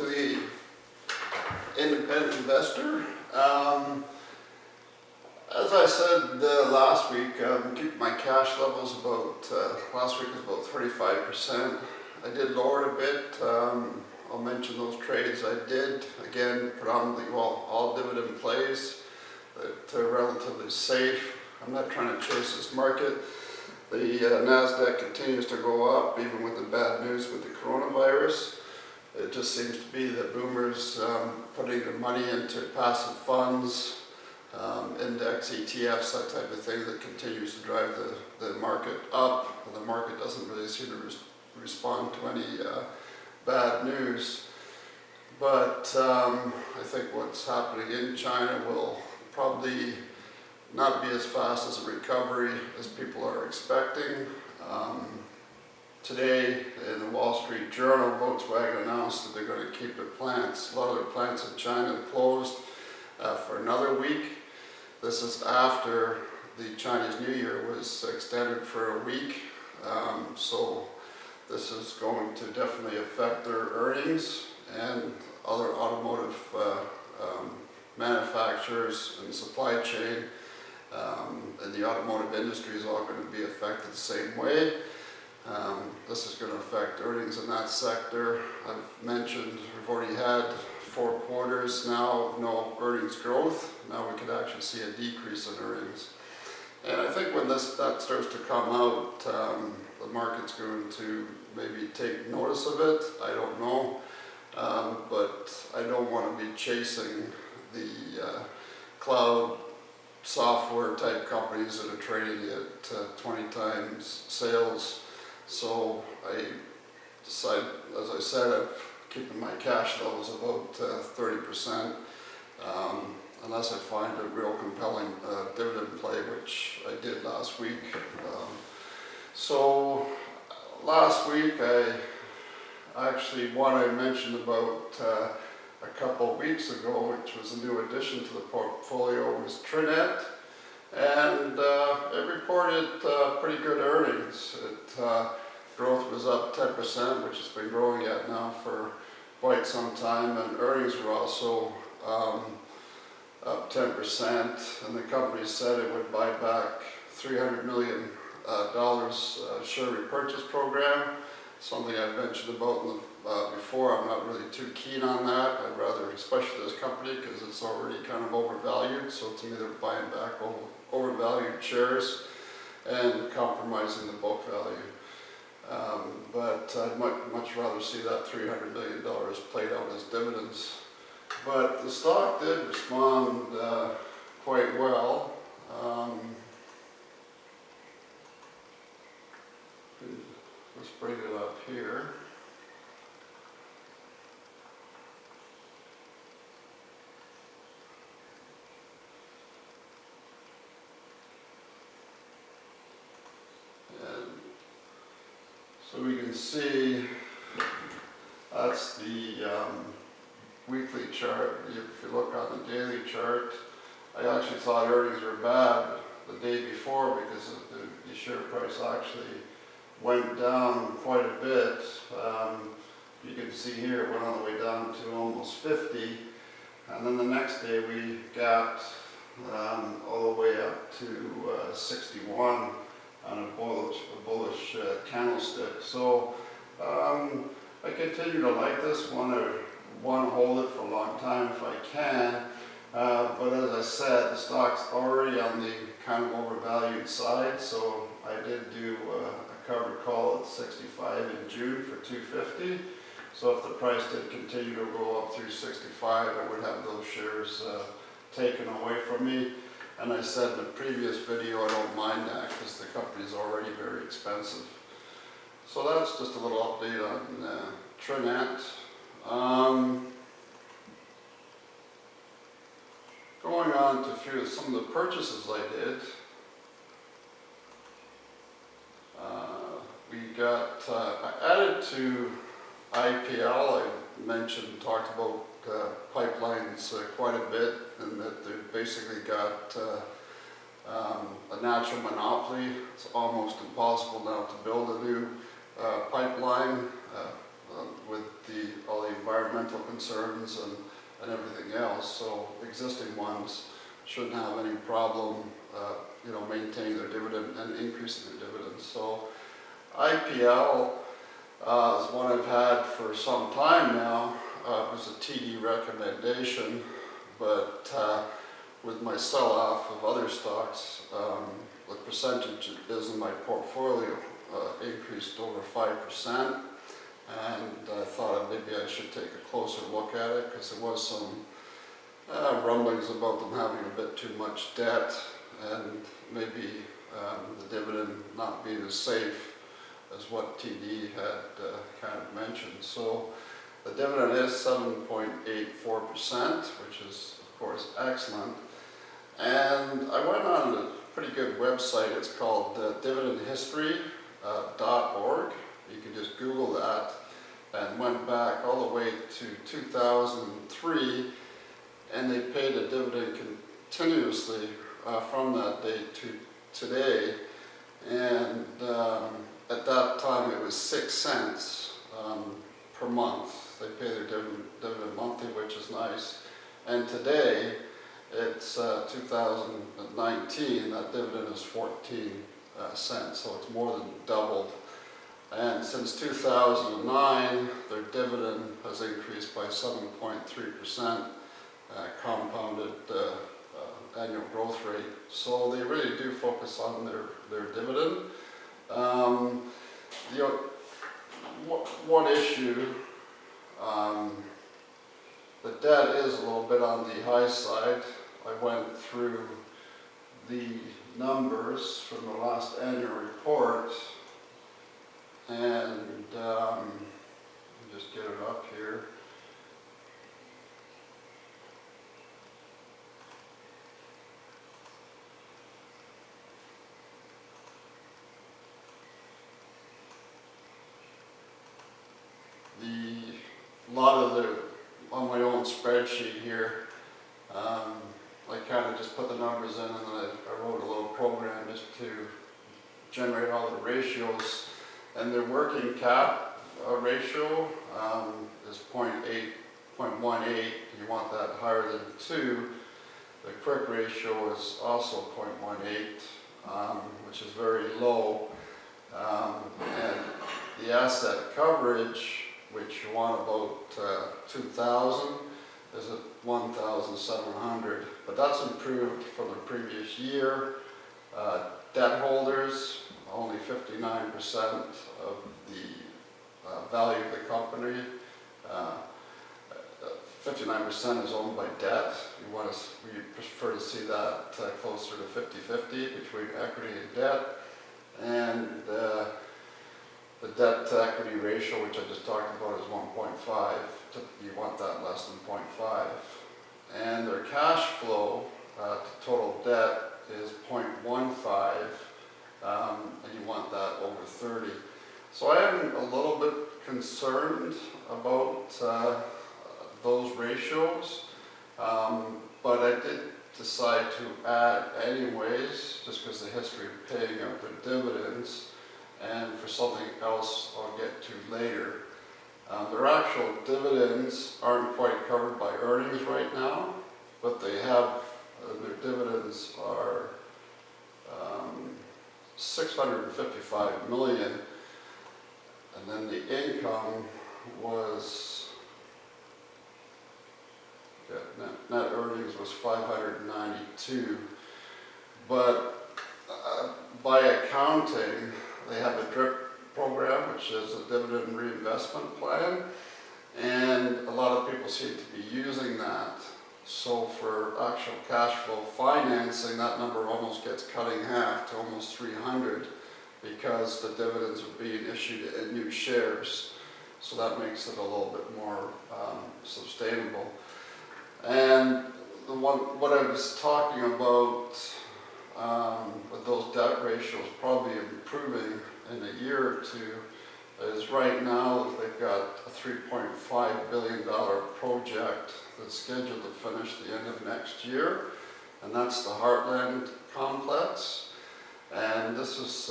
to the Independent Investor. As I said last week, keep my cash levels about, last week was about 35%. I did lower it a bit. I'll mention those trades I did. Again, predominantly, well, all dividend plays that are relatively safe. I'm not trying to chase this market. The NASDAQ continues to go up, even with the bad news with the coronavirus. It just seems to be that boomers putting their money into passive funds, index ETFs, that type of thing, that continues to drive the market up. And the market doesn't really seem to respond to any bad news. But I think what's happening in China will probably not be as fast as a recovery as people are expecting. Today in the Wall Street Journal, Volkswagen announced that they're going to keep their plants. A lot of their plants in China closed for another week. This is after the Chinese New Year was extended for a week. So this is going to definitely affect their earnings, and other automotive manufacturers and supply chain and the automotive industry is all going to be affected the same way. This is going to affect earnings in that sector. I've mentioned we've already had 4 quarters now of no earnings growth. Now we could actually see a decrease in earnings. And I think when that starts to come out, the market's going to maybe take notice of it. I don't know. But I don't want to be chasing the cloud software type companies that are trading at 20 times sales. So I decided, as I said, I'm keeping my cash levels about 30%, unless I find a real compelling dividend play, which I did last week. So last week, one I mentioned about a couple of weeks ago, which was a new addition to the portfolio, was TNET. And it reported pretty good earnings. Growth was up 10%, which has been growing at now for quite some time, and earnings were also up 10%. And the company said it would buy back $300 million share repurchase program, something I've mentioned about before. I'm not really too keen on that. I'd rather, especially this company, because it's already kind of overvalued. So to me, they're buying back overvalued shares and compromising the book value. But I'd much rather see that $300 million played out as dividends. But the stock did respond quite well. Let's bring it up here. So we can see that's the weekly chart. If you look on the daily chart, I actually thought earnings were bad the day before because the share price actually went down quite a bit. You can see here it went all the way down to almost 50, and then the next day we gapped all the way up to 61 on a bullish candlestick. So I continue to like this one. I want to hold it for a long time if I can. But as I said, the stock's already on the kind of overvalued side. So I did do a covered call at 65 in June for 250. So if the price did continue to go up through 65, I would have those shares taken away from me. And I said in the previous video, I don't mind that because the company's already very expensive. So that's just a little update on TNET. Going on to some of the purchases I did. I added to IPL. I talked about pipelines quite a bit, and that they've basically got a natural monopoly. It's almost impossible now to build a new pipeline with all the environmental concerns and everything else. So existing ones shouldn't have any problem, maintaining their dividend and increasing their dividends. So IPL is one I've had for some time now. It was a TD recommendation, but with my sell-off of other stocks, the percentage is in my portfolio increased over 5%, and I thought maybe I should take a closer look at it because there was some rumblings about them having a bit too much debt and maybe the dividend not being as safe as what TD had kind of mentioned. So the dividend is 7.84%, which is of course excellent. And I went on a pretty good website. It's called dividendhistory.org. You can just Google that, and went back all the way to 2003, and they paid a dividend continuously from that date to today. And at that time it was 6 cents per month. They pay their dividend monthly, which is nice. And today, it's 2019, that dividend is 14 cents, so it's more than doubled. And since 2009, their dividend has increased by 7.3%, compounded annual growth rate. So they really do focus on their dividend. One issue, the debt is a little bit on the high side. I went through the numbers from the last annual report, and let me just get it up here. On my own spreadsheet here, I kind of just put the numbers in, and then I wrote a little program just to generate all the ratios. And their working cap ratio is 0.18. You want that higher than 2. The quick ratio is also 0.18, which is very low. And the asset coverage, which you want about 2,000, is at 1,700. But that's improved from the previous year. Debt holders, only 59% of the value of the company. 59% is owned by debt. We prefer to see that closer to 50-50 between equity and debt. And the debt-to-equity ratio, which I just talked about, is 1.5. You want that less than 0.5. And their cash flow to total debt is 0.15, and you want that over 30. So I am a little bit concerned about those ratios, but I did decide to add anyways, just because the history of paying out their dividends, and for something else I'll get to later. Their actual dividends aren't quite covered by earnings right now, but they have, their dividends are 655 million, and then the income was, net earnings was 592, but by accounting, they have a DRIP program, which is a dividend reinvestment plan, and a lot of people seem to be using that. So for actual cash flow financing, that number almost gets cut in half to almost 300, because the dividends are being issued in new shares. So that makes it a little bit more sustainable. And what I was talking about with those debt ratios probably improving in a year or two is right now they've got a $3.5 billion project that's scheduled to finish the end of next year, and that's the Heartland Complex. And this is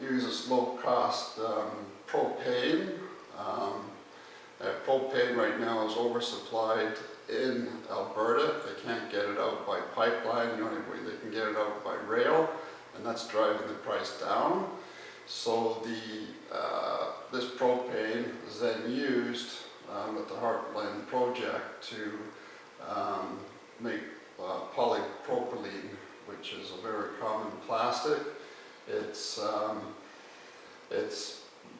uses low-cost propane. Propane right now is oversupplied in Alberta. They can't get it out by pipeline. The only way they can get it out by rail, and that's driving the price down. So this propane is then used with the Heartland project to make polypropylene, which is a very common plastic. It's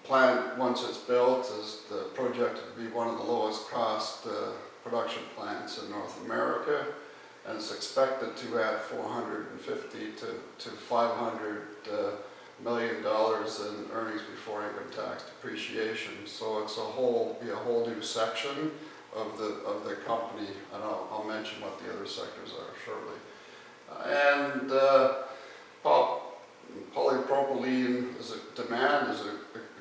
plant, once it's built, is the project to be one of the lowest cost production plants in North America, and it's expected to add $450 to $500 million in earnings before income tax depreciation. So it's be a whole new section of the company, and I'll mention what the other sectors are shortly. Polypropylene demand is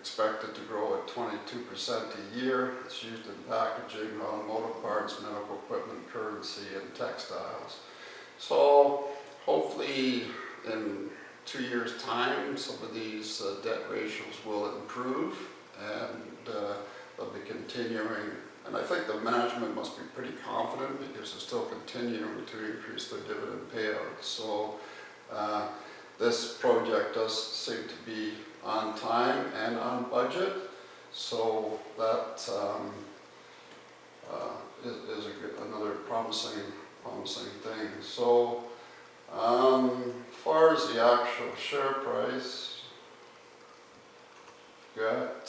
expected to grow at 22% a year. It's used in packaging, automotive parts, medical equipment, currency, and textiles. So hopefully in 2 years' time, some of these debt ratios will improve, and they'll be continuing. And I think the management must be pretty confident because they're still continuing to increase their dividend payouts. So this project does seem to be on time and on budget, so that is another promising thing. So as far as the actual share price, got